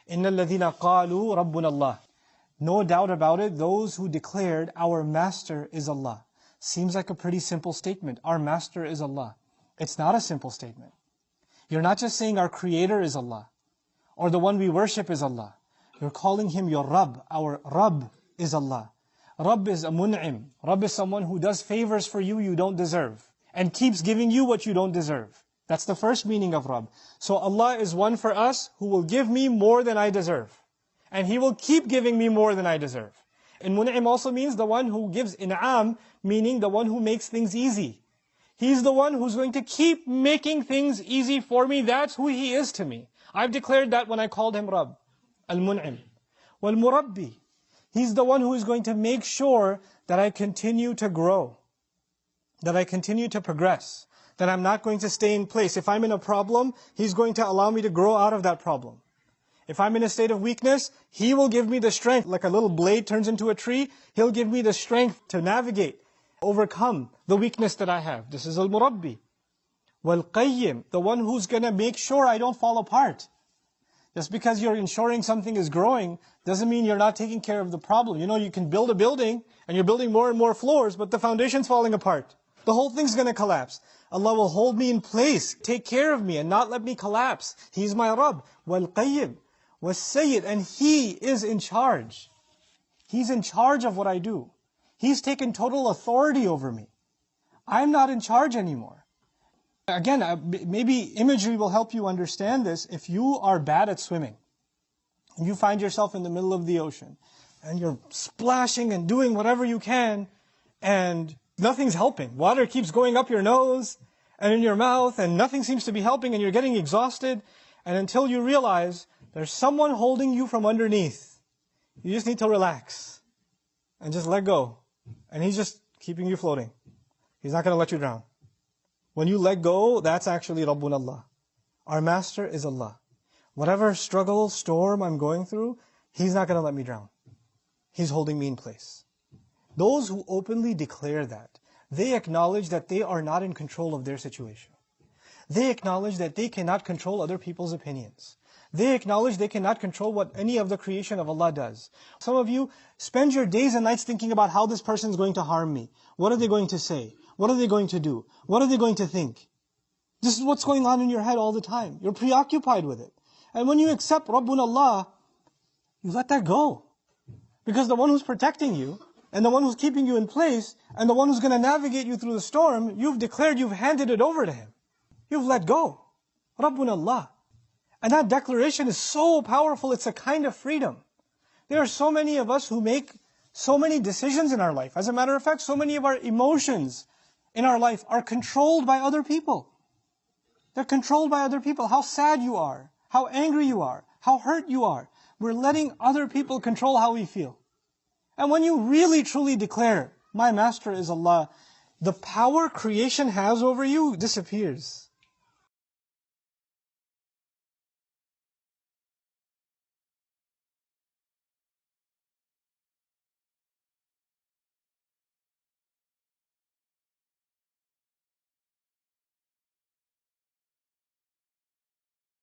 إِنَّ الَّذِينَ قَالُوا رَبُّنَا اللَّهِ. No doubt about it, those who declared, our master is Allah. Seems like a pretty simple statement. Our master is Allah. It's not a simple statement. You're not just saying our creator is Allah, or the one we worship is Allah. You're calling Him your Rabb. Our Rabb is Allah. Rabb is a mun'im. Rabb is someone who does favors for you you don't deserve, and keeps giving you what you don't deserve. That's the first meaning of Rabb. So Allah is one for us who will give me more than I deserve. And He will keep giving me more than I deserve. And mun'im also means the one who gives in'am, meaning the one who makes things easy. He's the one who's going to keep making things easy for me. That's who He is to me. I've declared that when I called Him Rabb, al-mun'im. Wal-murabbi. He's the one who is going to make sure that I continue to grow, that I continue to progress, that I'm not going to stay in place. If I'm in a problem, He's going to allow me to grow out of that problem. If I'm in a state of weakness, He will give me the strength. Like a little blade turns into a tree, He'll give me the strength to navigate, overcome the weakness that I have. This is al-murabbi. Wal-qayyim, the one who's going to make sure I don't fall apart. Just because you're ensuring something is growing, doesn't mean you're not taking care of the problem. You know, you can build a building, and you're building more and more floors, but the foundation's falling apart. The whole thing's going to collapse. Allah will hold me in place, take care of me, and not let me collapse. He's my Rabb. Wal-qayyim. Was-sayyid, and He is in charge. He's in charge of what I do. He's taken total authority over me. I'm not in charge anymore. Again, maybe imagery will help you understand this. If you are bad at swimming, and you find yourself in the middle of the ocean, and you're splashing and doing whatever you can, and nothing's helping. Water keeps going up your nose and in your mouth, and nothing seems to be helping, and you're getting exhausted, and until you realize there's someone holding you from underneath. You just need to relax and just let go. And He's just keeping you floating. He's not going to let you drown. When you let go, that's actually Rabbun Allah. Our master is Allah. Whatever struggle, storm I'm going through, He's not going to let me drown. He's holding me in place. Those who openly declare that, they acknowledge that they are not in control of their situation. They acknowledge that they cannot control other people's opinions. They acknowledge they cannot control what any of the creation of Allah does. Some of you spend your days and nights thinking about how this person is going to harm me. What are they going to say? What are they going to do? What are they going to think? This is what's going on in your head all the time. You're preoccupied with it. And when you accept Rabbun Allah, you let that go. Because the one who's protecting you, and the one who's keeping you in place, and the one who's going to navigate you through the storm, you've declared, you've handed it over to Him. You've let go. Rabbun Allah. And that declaration is so powerful, it's a kind of freedom. There are so many of us who make so many decisions in our life. As a matter of fact, so many of our emotions in our life are controlled by other people. They're controlled by other people. How sad you are, how angry you are, how hurt you are. We're letting other people control how we feel. And when you really truly declare, my master is Allah, the power creation has over you disappears.